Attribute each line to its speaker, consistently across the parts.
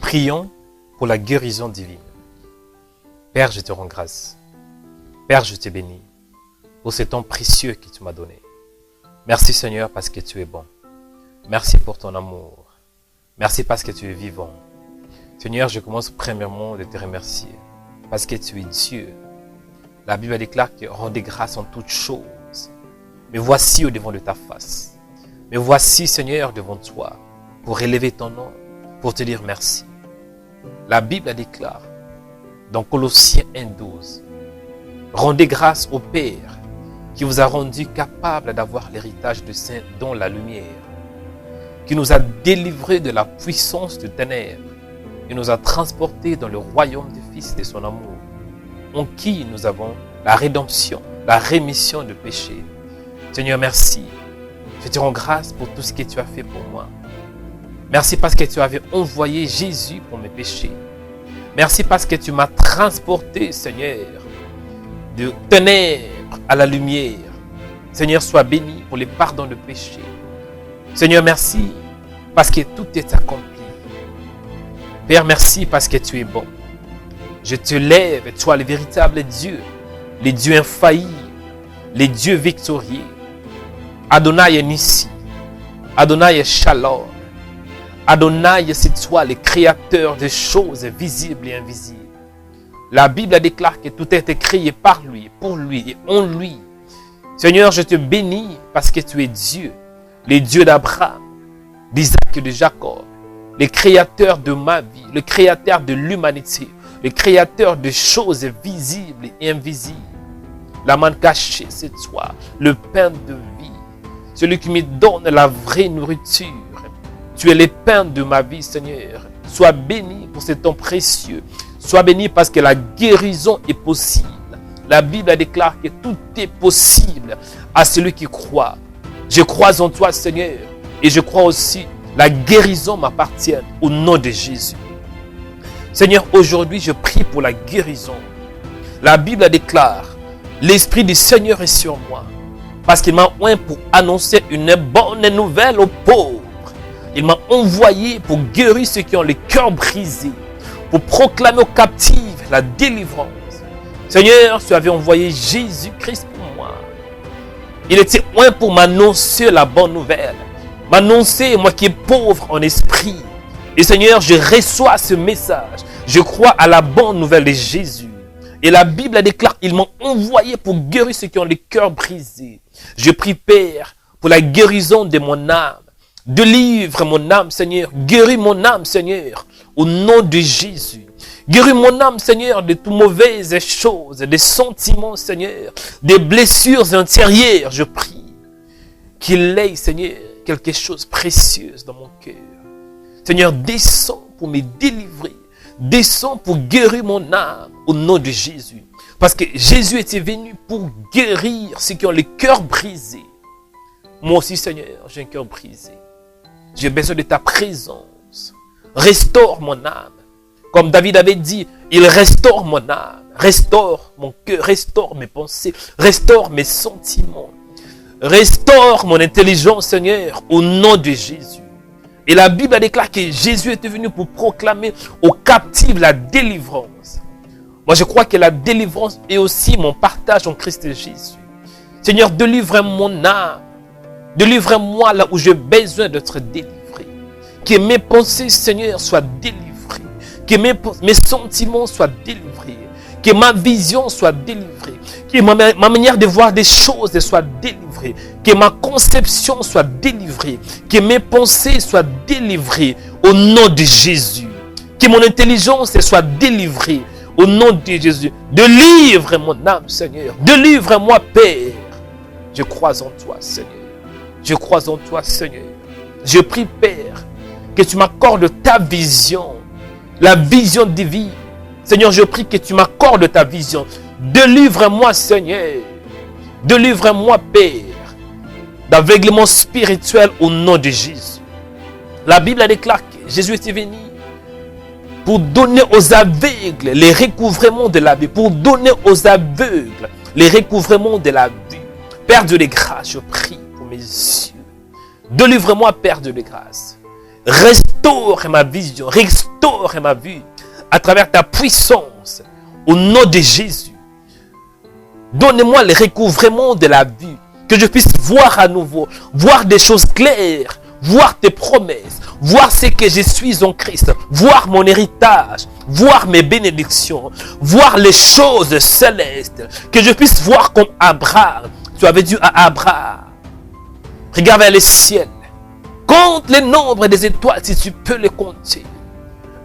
Speaker 1: Prions pour la guérison divine. Père, je te rends grâce. Père, je te bénis pour ce temps précieux que tu m'as donné. Merci Seigneur parce que tu es bon. Merci pour ton amour. Merci parce que tu es vivant. Seigneur, je commence premièrement de te remercier parce que tu es Dieu. La Bible déclare que rendez grâce en toutes choses. Me voici au devant de ta face. Me voici Seigneur devant toi pour élever ton nom, pour te dire merci. La Bible déclare dans Colossiens 1:12, rendez grâce au Père qui vous a rendu capable d'avoir l'héritage de saints dans la lumière, qui nous a délivrés de la puissance de ténèbres et nous a transportés dans le royaume du Fils de son amour, en qui nous avons la rédemption, la rémission de péchés. Seigneur, merci. Je te rends grâce pour tout ce que tu as fait pour moi. Merci parce que tu avais envoyé Jésus pour mes péchés. Merci parce que tu m'as transporté, Seigneur, de ténèbres à la lumière. Seigneur, sois béni pour les pardons de péchés. Seigneur, merci parce que tout est accompli. Père, merci parce que tu es bon. Je te lève, toi le véritable Dieu, le Dieu infaillible, le Dieu victorieux. Adonai Nissi, Adonai Shalom. Adonai, c'est toi le créateur des choses visibles et invisibles. La Bible déclare que tout est créé par lui, pour lui et en lui. Seigneur, je te bénis parce que tu es Dieu, le Dieu d'Abraham, d'Isaac et de Jacob, le créateur de ma vie, le créateur de l'humanité, le créateur des choses visibles et invisibles. La manne cachée, c'est toi, le pain de vie, celui qui me donne la vraie nourriture. Tu es le pain de ma vie, Seigneur. Sois béni pour ce temps précieux. Sois béni parce que la guérison est possible. La Bible déclare que tout est possible à celui qui croit. Je crois en toi, Seigneur. Et je crois aussi la guérison m'appartient au nom de Jésus. Seigneur, aujourd'hui, je prie pour la guérison. La Bible déclare, l'Esprit du Seigneur est sur moi. Parce qu'il m'a oint pour annoncer une bonne nouvelle aux pauvres. Il m'a envoyé pour guérir ceux qui ont le cœur brisé, pour proclamer aux captifs la délivrance. Seigneur, tu avais envoyé Jésus-Christ pour moi. Il était loin pour m'annoncer la bonne nouvelle, m'annoncer, moi qui est pauvre en esprit. Et Seigneur, je reçois ce message. Je crois à la bonne nouvelle de Jésus. Et la Bible déclare, ils m'ont envoyé pour guérir ceux qui ont le cœur brisé. Je prie, Père, pour la guérison de mon âme. Délivre mon âme, Seigneur. Guéris mon âme, Seigneur. Au nom de Jésus. Guéris mon âme, Seigneur, de toutes mauvaises choses, des sentiments, Seigneur, des blessures intérieures. Je prie qu'il ait, Seigneur, quelque chose de précieux dans mon cœur. Seigneur, descends pour me délivrer. Descends pour guérir mon âme au nom de Jésus. Parce que Jésus était venu pour guérir ceux qui ont le cœur brisé. Moi aussi, Seigneur, j'ai un cœur brisé. J'ai besoin de ta présence. Restaure mon âme. Comme David avait dit, il restaure mon âme, restaure mon cœur, restaure mes pensées, restaure mes sentiments. Restaure mon intelligence, Seigneur, au nom de Jésus. Et la Bible déclare que Jésus était venu pour proclamer aux captifs la délivrance. Moi, je crois que la délivrance est aussi mon partage en Christ Jésus. Seigneur, délivre mon âme. Délivre-moi là où j'ai besoin d'être délivré. Que mes pensées, Seigneur, soient délivrées. Que mes sentiments soient délivrés. Que ma vision soit délivrée. Que ma manière de voir des choses soit délivrée. Que ma conception soit délivrée. Que mes pensées soient délivrées au nom de Jésus. Que mon intelligence soit délivrée au nom de Jésus. Délivre mon âme, Seigneur. Délivre-moi, Père. Je crois en toi, Seigneur. Je crois en toi, Seigneur. Je prie, Père, que tu m'accordes ta vision, la vision divine. Seigneur, je prie que tu m'accordes ta vision. Délivre-moi, Seigneur. Délivre-moi, Père, d'aveuglement spirituel au nom de Jésus. La Bible déclare que Jésus était venu pour donner aux aveugles les recouvrements de la vie, pour donner aux aveugles les recouvrements de la vue. Père de grâce, je prie pour mes yeux. Délivre-moi, Père de grâce. Restaure ma vision, restaure ma vue à travers ta puissance. Au nom de Jésus. Donne-moi le recouvrement de la vue. Que je puisse voir à nouveau, voir des choses claires, voir tes promesses, voir ce que je suis en Christ, voir mon héritage, voir mes bénédictions, voir les choses célestes, que je puisse voir comme Abraham. Tu avais dit à Abraham, regarde vers les ciels, compte le nombre des étoiles si tu peux les compter,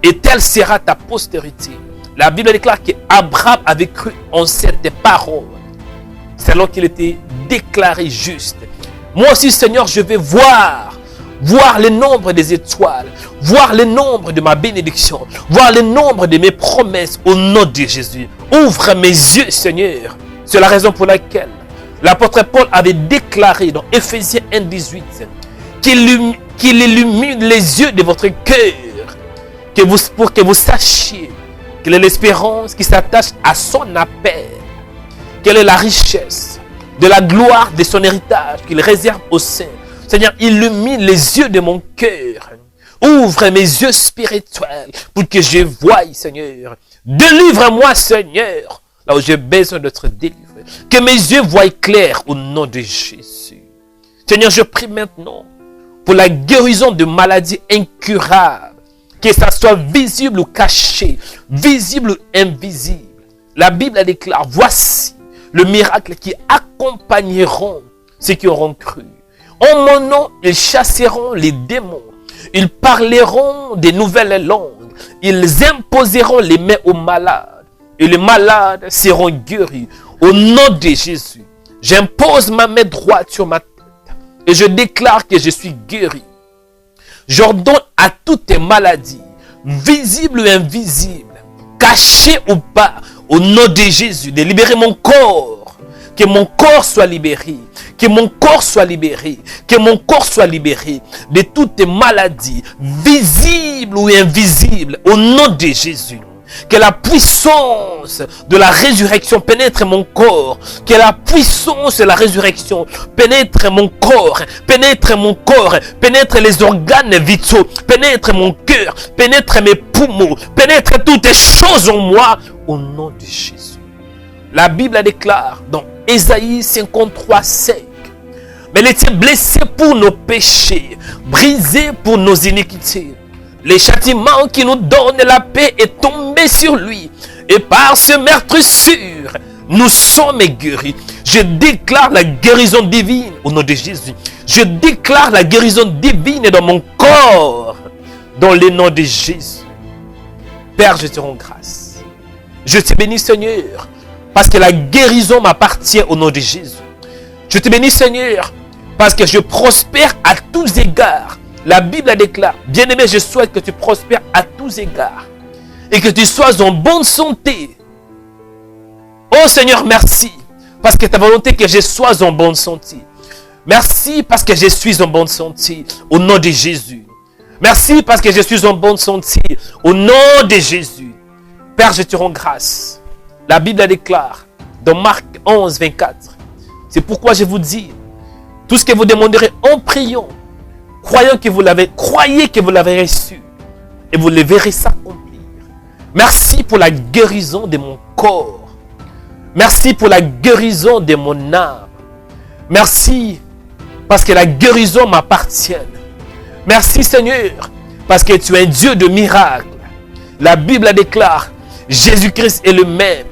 Speaker 1: et telle sera ta postérité. La Bible déclare qu'Abraham avait cru en cette parole, selon qu'il était déclaré juste. Moi aussi, Seigneur, je vais voir le nombre des étoiles, voir le nombre de ma bénédiction, voir le nombre de mes promesses au nom de Jésus. Ouvre mes yeux, Seigneur. C'est la raison pour laquelle l'apôtre Paul avait déclaré dans Éphésiens 1,18 qu'il illumine les yeux de votre cœur, pour que vous sachiez quelle est l'espérance qui s'attache à son appel, quelle est la richesse de la gloire de son héritage qu'il réserve aux saints. Seigneur, illumine les yeux de mon cœur. Ouvre mes yeux spirituels pour que je voie, Seigneur. Délivre-moi, Seigneur, là où j'ai besoin d'être délivré. Que mes yeux voient clair au nom de Jésus. Seigneur, je prie maintenant pour la guérison de maladies incurables. Que ça soit visible ou caché, visible ou invisible. La Bible déclare, voici le miracle qui accompagneront ceux qui auront cru. En mon nom, ils chasseront les démons. Ils parleront des nouvelles langues. Ils imposeront les mains aux malades. Et les malades seront guéris. Au nom de Jésus, j'impose ma main droite sur ma tête. Et je déclare que je suis guéri. J'ordonne à toutes tes maladies, visibles ou invisibles, cachées ou pas, au nom de Jésus, de libérer mon corps. Que mon corps soit libéré. Que mon corps soit libéré. Que mon corps soit libéré de toutes tes maladies, visibles ou invisibles, au nom de Jésus. Que la puissance de la résurrection pénètre mon corps. Que la puissance de la résurrection pénètre mon corps. Pénètre mon corps. Pénètre les organes vitaux. Pénètre mon cœur. Pénètre mes poumons. Pénètre toutes les choses en moi. Au nom de Jésus. La Bible déclare dans Ésaïe 53, 5. Mais il était blessé pour nos péchés. Brisé pour nos iniquités. Le châtiment qui nous donne la paix est tombé sur lui. Et par ce meurtrissure, nous sommes guéris. Je déclare la guérison divine au nom de Jésus. Je déclare la guérison divine dans mon corps. Dans le nom de Jésus. Père, je te rends grâce. Je te bénis, Seigneur, parce que la guérison m'appartient au nom de Jésus. Je te bénis, Seigneur, parce que je prospère à tous égards. La Bible déclare, bien-aimé, je souhaite que tu prospères à tous égards et que tu sois en bonne santé. Oh Seigneur, merci, parce que ta volonté que je sois en bonne santé. Merci parce que je suis en bonne santé, au nom de Jésus. Merci parce que je suis en bonne santé, au nom de Jésus. Père, je te rends grâce. La Bible déclare, dans Marc 11, 24, c'est pourquoi je vous dis, tout ce que vous demanderez en priant, croyez que vous l'avez reçu et vous le verrez s'accomplir. Merci pour la guérison de mon corps. Merci pour la guérison de mon âme. Merci parce que la guérison m'appartient. Merci Seigneur parce que tu es un Dieu de miracles. La Bible déclare, Jésus-Christ est le même,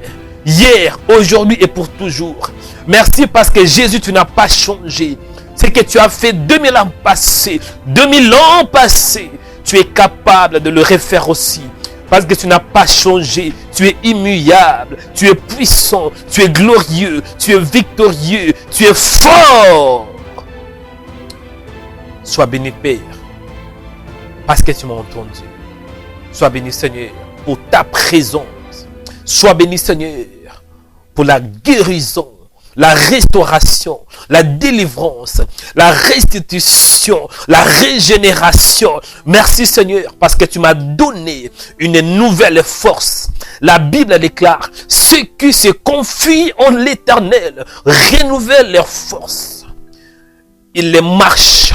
Speaker 1: hier, aujourd'hui et pour toujours. Merci parce que Jésus, tu n'as pas changé. Ce que tu as fait 2000 ans passés, 2000 ans passés, tu es capable de le refaire aussi. Parce que tu n'as pas changé, tu es immuable, tu es puissant, tu es glorieux, tu es victorieux, tu es fort. Sois béni Père, parce que tu m'as entendu. Sois béni Seigneur pour ta présence. Sois béni Seigneur pour la guérison, la restauration, la délivrance, la restitution, la régénération. Merci Seigneur parce que tu m'as donné une nouvelle force. La Bible déclare, ceux qui se confient en l'Éternel renouvellent leur force. Ils les marchent,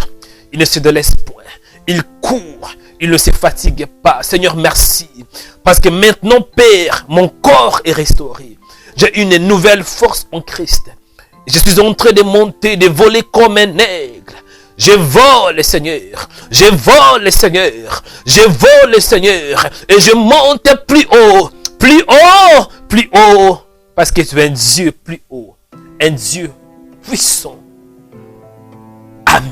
Speaker 1: ils ne se délaissent point. il court, il ne se fatigue pas. Seigneur, merci. Parce que maintenant, Père, mon corps est restauré. J'ai une nouvelle force en Christ. Je suis en train de monter, de voler comme un aigle. Je vole, Seigneur. Je vole, Seigneur. Je vole, Seigneur. Et je monte plus haut, plus haut, plus haut. Parce que tu es un Dieu plus haut. Un Dieu puissant. Amen.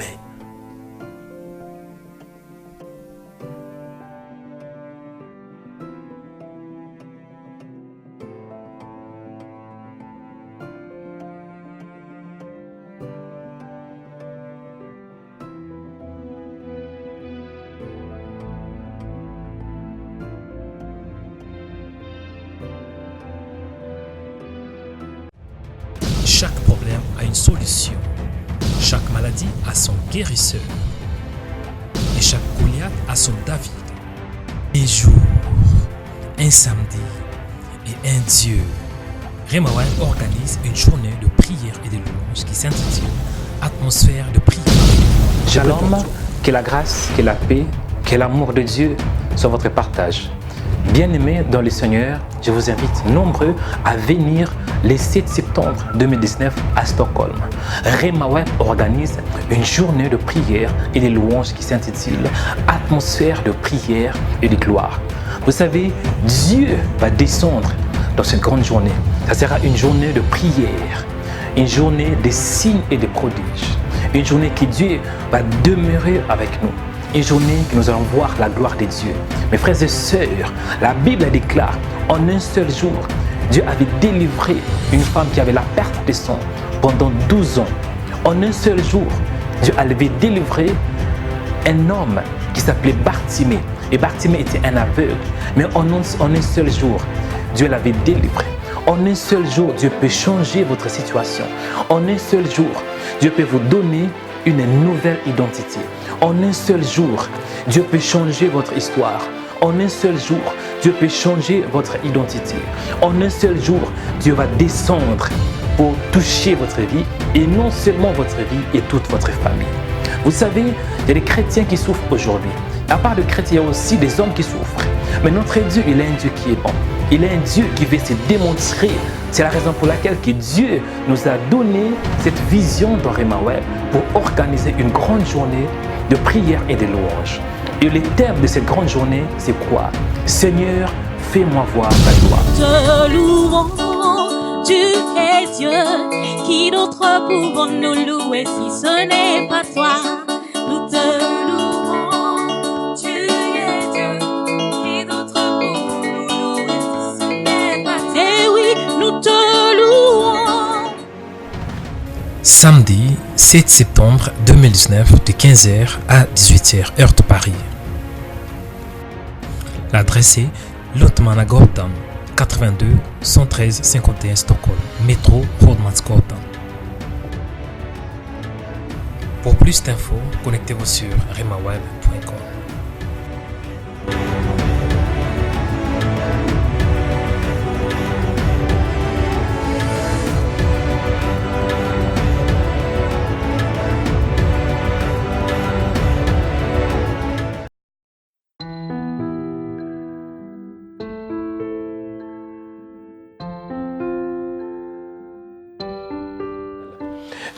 Speaker 2: Chaque problème a une solution. Chaque maladie a son guérisseur. Et chaque Goliath a son David. Un jour, un samedi et un Dieu. Rema-Web organise une journée de prière et de louange qui s'intitule Atmosphère de prière.
Speaker 3: Shalom, que la grâce, que la paix, que l'amour de Dieu soit votre partage. Bien-aimés dans le Seigneur, je vous invite nombreux à venir le 7 septembre 2019 à Stockholm. Rema-Web organise une journée de prière et de louanges qui s'intitule Atmosphère de prière et de gloire. Vous savez, Dieu va descendre dans cette grande journée. Ça sera une journée de prière, une journée de signes et de prodiges, une journée que Dieu va demeurer avec nous. Une journée que nous allons voir la gloire de Dieu. Mes frères et sœurs, la Bible déclare en un seul jour, Dieu avait délivré une femme qui avait la perte de sang pendant 12 ans. En un seul jour, Dieu avait délivré un homme qui s'appelait Bartimée. Et Bartimée était un aveugle. Mais en un seul jour, Dieu l'avait délivré. En un seul jour, Dieu peut changer votre situation. En un seul jour, Dieu peut vous donner une nouvelle identité. En un seul jour, Dieu peut changer votre histoire. En un seul jour, Dieu peut changer votre identité. En un seul jour, Dieu va descendre pour toucher votre vie et non seulement votre vie et toute votre famille. Vous savez, il y a des chrétiens qui souffrent aujourd'hui. À part de chrétiens, il y a aussi des hommes qui souffrent. Mais notre Dieu, il est un Dieu qui est bon. Il est un Dieu qui veut se démontrer. C'est la raison pour laquelle que Dieu nous a donné cette vision dans Rema-Web pour organiser une grande journée de prière et de louange. Et le thème de cette grande journée, c'est quoi? Seigneur, fais-moi voir ta gloire.
Speaker 4: Te louons, tu es Dieu, qui d'autre pouvons-nous louer si ce n'est pas toi? Nous te louons, tu es Dieu, qui d'autre pouvons-nous louer si ce n'est pas toi? Eh oui, nous te louons.
Speaker 2: Samedi 7 septembre 2019 de 15h à 18h heure de Paris. L'adresse est Lottmannagatan 82 113 51 Stockholm, métro Rådmansgatan. Pour plus d'infos, connectez-vous sur remaweb.com.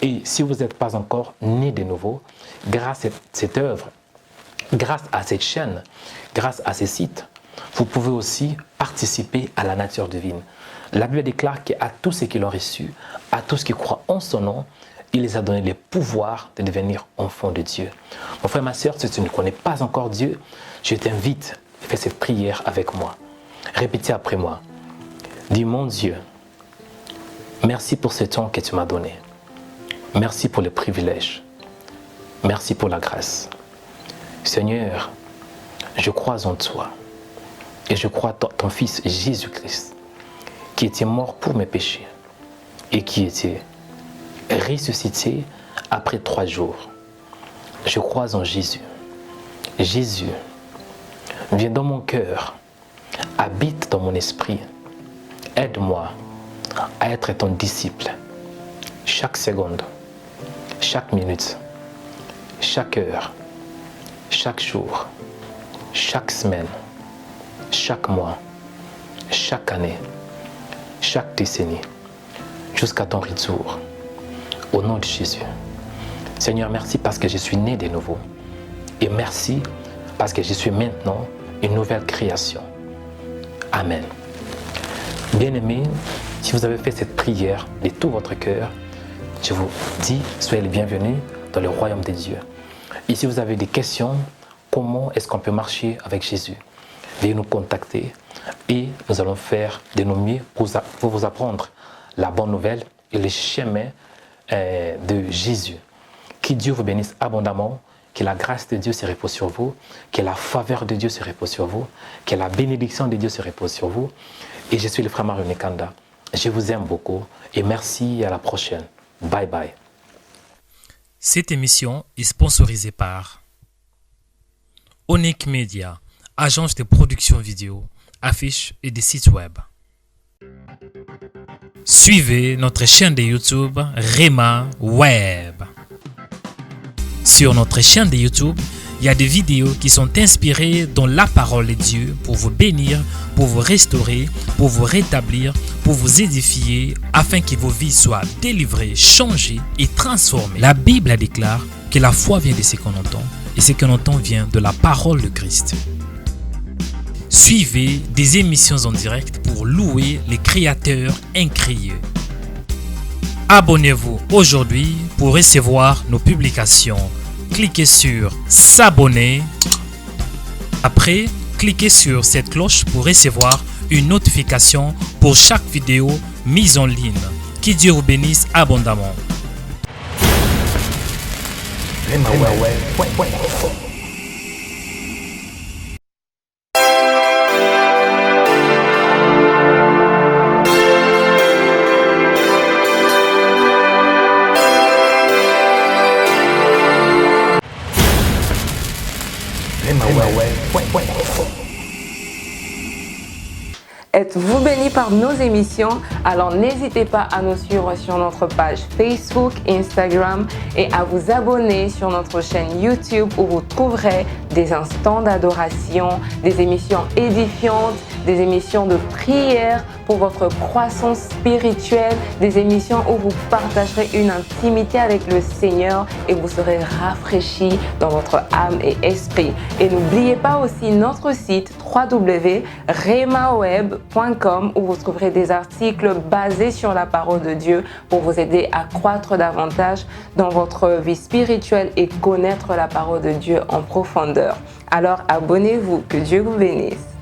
Speaker 3: Et si vous n'êtes pas encore né de nouveau, grâce à cette œuvre, grâce à cette chaîne, grâce à ces sites, vous pouvez aussi participer à la nature divine. La Bible déclare qu'à tous ceux qui l'ont reçu, à tous qui croient en son nom, il les a donné le pouvoir de devenir enfants de Dieu. Mon frère, ma soeur, si tu ne connais pas encore Dieu, je t'invite à faire cette prière avec moi. Répétez après moi. Dis, mon Dieu, merci pour ce temps que tu m'as donné. Merci pour le privilège. Merci pour la grâce. Seigneur, je crois en toi. Et je crois en ton Fils Jésus-Christ, qui était mort pour mes péchés et qui était ressuscité après 3 jours. Je crois en Jésus. Jésus, viens dans mon cœur, habite dans mon esprit. Aide-moi à être ton disciple chaque seconde, chaque minute, chaque heure, chaque jour, chaque semaine, chaque mois, chaque année, chaque décennie, jusqu'à ton retour. Au nom de Jésus. Seigneur, merci parce que je suis né de nouveau. Et merci parce que je suis maintenant une nouvelle création. Amen. Bien-aimés, si vous avez fait cette prière de tout votre cœur, je vous dis, soyez les bienvenus dans le royaume de Dieu. Et si vous avez des questions, comment est-ce qu'on peut marcher avec Jésus? Veuillez nous contacter et nous allons faire de nos mieux pour vous apprendre la bonne nouvelle et le chemin de Jésus. Que Dieu vous bénisse abondamment, que la grâce de Dieu se repose sur vous, que la faveur de Dieu se repose sur vous, que la bénédiction de Dieu se repose sur vous. Et je suis le frère Mario Nekanda. Je vous aime beaucoup et merci et à la prochaine. Bye bye.
Speaker 2: Cette émission est sponsorisée par Onic Media, agence de production vidéo, affiches et des sites web. Suivez notre chaîne de YouTube Rema Web. Sur notre chaîne de YouTube, il y a des vidéos qui sont inspirées dans la parole de Dieu pour vous bénir, pour vous restaurer, pour vous rétablir, pour vous édifier, afin que vos vies soient délivrées, changées et transformées. La Bible déclare que la foi vient de ce qu'on entend, et ce qu'on entend vient de la parole de Christ. Suivez des émissions en direct pour louer les créateurs incréés. Abonnez-vous aujourd'hui pour recevoir nos publications. Cliquez sur s'abonner. Après, cliquez sur cette cloche pour recevoir une notification pour chaque vidéo mise en ligne. Que Dieu vous bénisse abondamment.
Speaker 5: Êtes-vous béni par nos émissions? Alors n'hésitez pas à nous suivre sur notre page Facebook, Instagram et à vous abonner sur notre chaîne YouTube où vous trouverez des instants d'adoration, des émissions édifiantes, des émissions de prière pour votre croissance spirituelle, des émissions où vous partagerez une intimité avec le Seigneur et vous serez rafraîchis dans votre âme et esprit. Et n'oubliez pas aussi notre site www.remaweb.com où vous trouverez des articles basés sur la parole de Dieu pour vous aider à croître davantage dans votre vie spirituelle et connaître la parole de Dieu en profondeur. Alors abonnez-vous, que Dieu vous bénisse.